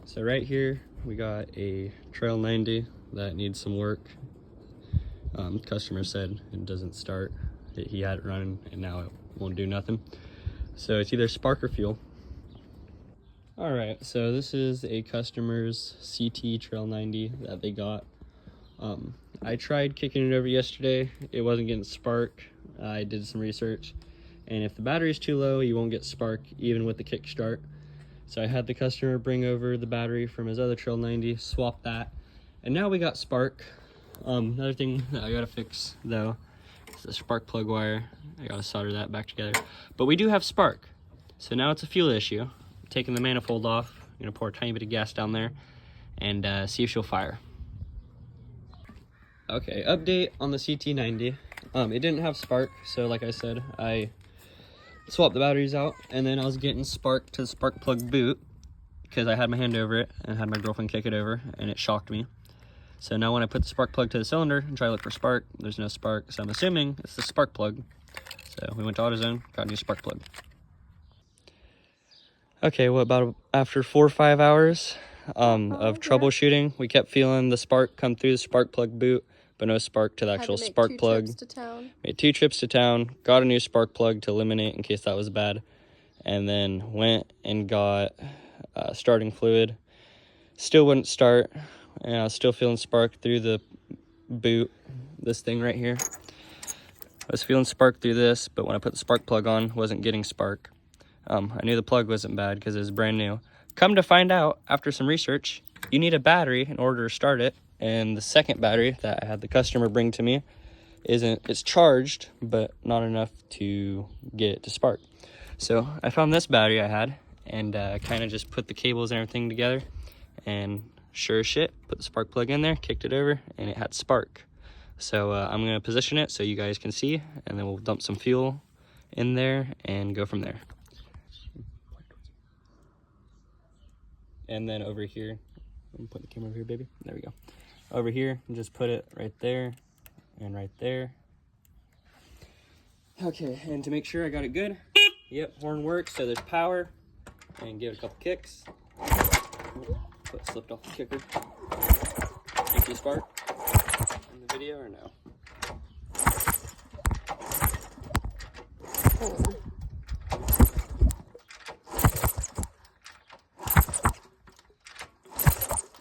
So right here we got a Trail 90 that needs some work. Customer said it doesn't start. He had it running and now it won't do nothing. So it's either spark or fuel. All right, so this is a customer's CT Trail 90 that they got. I tried kicking it over yesterday. It wasn't getting spark. I did some research, and if the battery is too low, you won't get spark even with the kickstart. So I had the customer bring over the battery from his other Trail 90, swap that, and now we got spark. Another thing that I gotta fix though is the spark plug wire. I gotta solder that back together. But we do have spark. So now it's a fuel issue. I'm taking the manifold off. I'm gonna pour a tiny bit of gas down there and see if she'll fire. Okay, update on the CT90. It didn't have spark, so like I said, I swapped the batteries out, and then I was getting spark to the spark plug boot because I had my hand over it and had my girlfriend kick it over, and it shocked me. So now when I put the spark plug to the cylinder and try to look for spark, there's no spark, so I'm assuming it's the spark plug. So we went to AutoZone, got a new spark plug. Okay, well, about after 4 or 5 hours of troubleshooting, we kept feeling the spark come through the spark plug boot, but no spark to the actual spark plug. Made 2 trips to town, got a new spark plug to eliminate in case that was bad, and then went and got starting fluid. Still wouldn't start, and I was still feeling spark through the boot, this thing right here. I was feeling spark through this, but when I put the spark plug on, wasn't getting spark. I knew the plug wasn't bad because it was brand new. Come to find out, after some research, you need a battery in order to start it. And the second battery that I had the customer bring to me it's charged, but not enough to get it to spark. So I found this battery I had and kind of just put the cables and everything together, and sure as shit, put the spark plug in there, kicked it over, and it had spark. So I'm gonna position it so you guys can see, and then we'll dump some fuel in there and go from there. And then over here, let me put the camera over here, baby. There we go. Over here, just put it right there and right there. Okay, and to make sure I got it good, yep, horn works, so there's power, and give it a couple kicks. Foot slipped off the kicker. Think you spark in the video or no?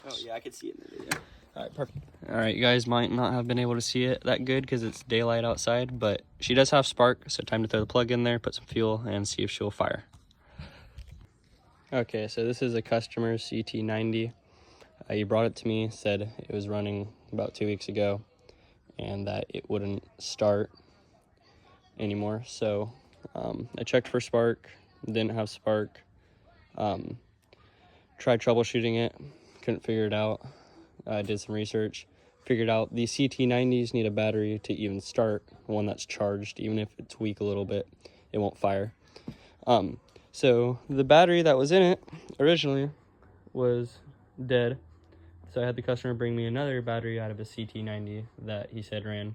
Oh yeah, I could see it in the video. All right, perfect. All right, you guys might not have been able to see it that good because it's daylight outside, but she does have spark, so time to throw the plug in there, put some fuel, and see if she'll fire. Okay, so this is a customer's CT90. He brought it to me, said it was running about 2 weeks ago, and that it wouldn't start anymore. So I checked for spark, didn't have spark. Tried troubleshooting it, couldn't figure it out. I did some research, figured out these CT90s need a battery to even start, one that's charged. Even if it's weak a little bit, it won't fire. So the battery that was in it originally was dead. So I had the customer bring me another battery out of a CT90 that he said ran,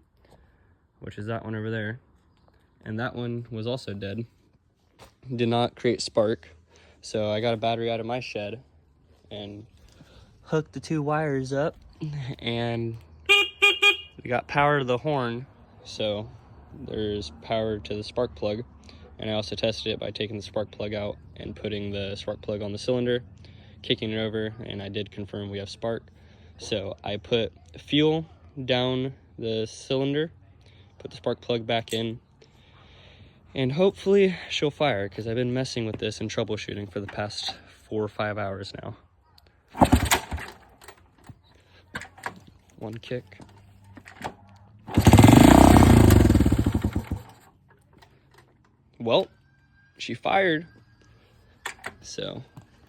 which is that one over there. And that one was also dead. Did not create spark. So I got a battery out of my shed and hooked the 2 wires up, and we got power to the horn, so there's power to the spark plug. And I also tested it by taking the spark plug out and putting the spark plug on the cylinder, kicking it over, and I did confirm we have spark. So I put fuel down the cylinder, put the spark plug back in, and hopefully she'll fire, because I've been messing with this and troubleshooting for the past 4 or 5 hours now. One kick. Well, she fired. So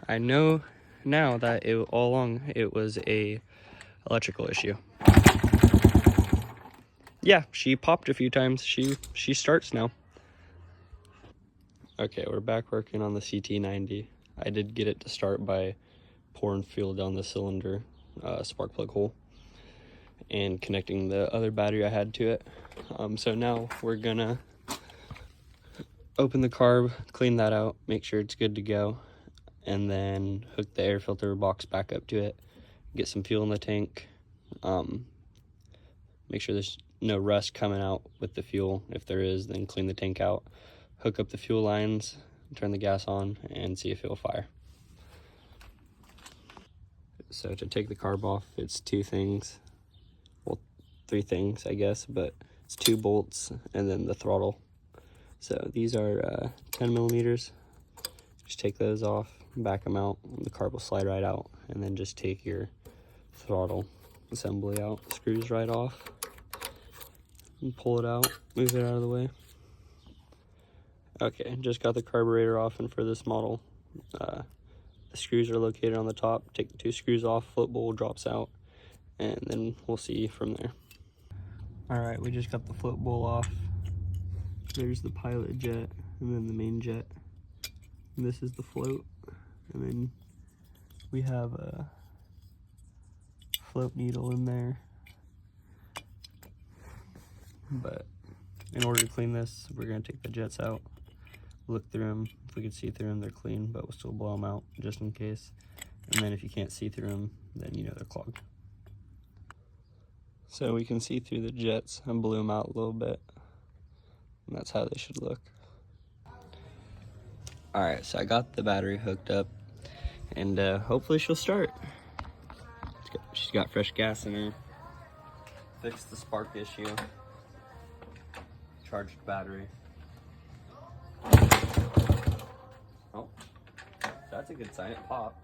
I know now that all along it was a electrical issue. Yeah, she popped a few times. She starts now. Okay, we're back working on the CT90. I did get it to start by pouring fuel down the cylinder spark plug hole and connecting the other battery I had to it. So now we're gonna open the carb, clean that out, make sure it's good to go, and then hook the air filter box back up to it, get some fuel in the tank, make sure there's no rust coming out with the fuel. If there is, then clean the tank out, hook up the fuel lines, turn the gas on, and see if it'll fire. So to take the carb off, it's two things, well, three things I guess, but it's 2 bolts and then the throttle. So these are 10 millimeters. Just take those off, back them out, the carb will slide right out, and then just take your throttle assembly out, screws right off, and pull it out, move it out of the way. Okay, just got the carburetor off, and for this model, the screws are located on the top. Take the 2 screws off, float bowl drops out, and then we'll see from there. Alright, we just got the float bowl off. There's the pilot jet, and then the main jet. And this is the float, and then we have a float needle in there. But in order to clean this, we're going to take the jets out, look through them. If we can see through them, they're clean, but we'll still blow them out just in case. And then if you can't see through them, then you know they're clogged. So we can see through the jets and blew them out a little bit, and that's how they should look. Alright, so I got the battery hooked up, and hopefully she'll start. She's got fresh gas in her. Fixed the spark issue. Charged battery. Oh, that's a good sign, it popped.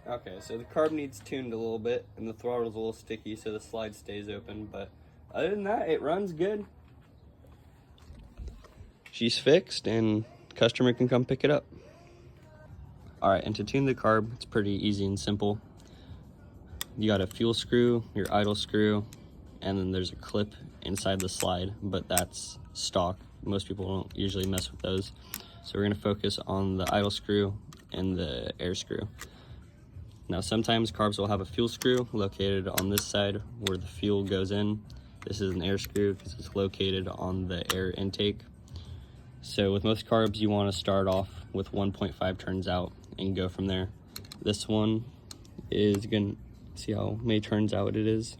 Okay, so the carb needs tuned a little bit, and the throttle's a little sticky, so the slide stays open, but other than that, it runs good. She's fixed, and customer can come pick it up. Alright, and to tune the carb, it's pretty easy and simple. You got a fuel screw, your idle screw, and then there's a clip inside the slide, but that's stock. Most people don't usually mess with those. So we're going to focus on the idle screw and the air screw. Now sometimes carbs will have a fuel screw located on this side where the fuel goes in. This is an air screw because it's located on the air intake. So with most carbs, you want to start off with 1.5 turns out and go from there. This one is going to see how many turns out it is.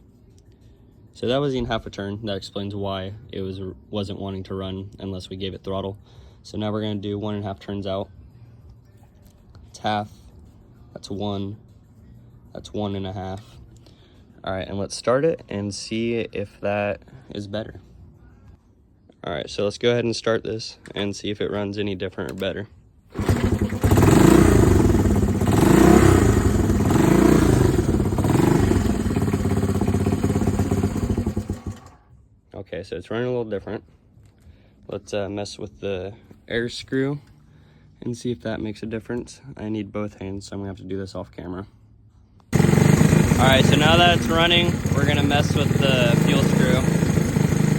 So that wasn't even half a turn. That explains why it wasn't wanting to run unless we gave it throttle. So now we're going to do 1.5 turns out. It's half. That's 1. That's 1.5. All right, and let's start it and see if that is better. All right, so let's go ahead and start this and see if it runs any different or better. Okay, so it's running a little different. Let's mess with the air screw and see if that makes a difference. I need both hands, so I'm gonna have to do this off camera. All right, so now that it's running, we're gonna mess with the fuel screw.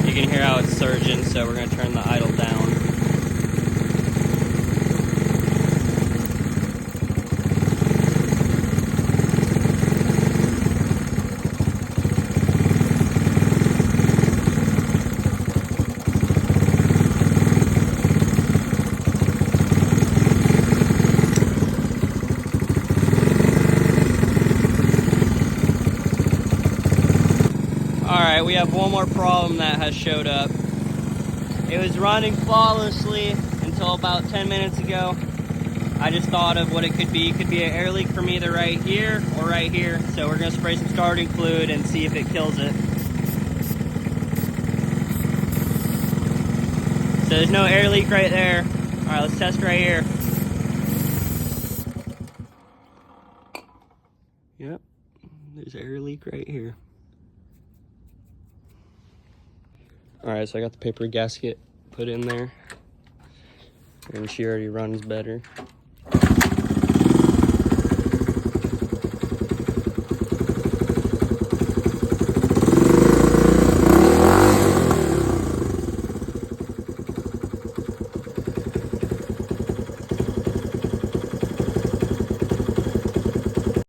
You can hear how it's surging, so we're gonna turn the idle down. Alright, we have one more problem that has showed up. It was running flawlessly until about 10 minutes ago. I just thought of what it could be. It could be an air leak from either right here or right here. So we're going to spray some starting fluid and see if it kills it. So there's no air leak right there. Alright, let's test right here. Yep, there's air leak right here. Alright, so I got the paper gasket put in there. and she already runs better.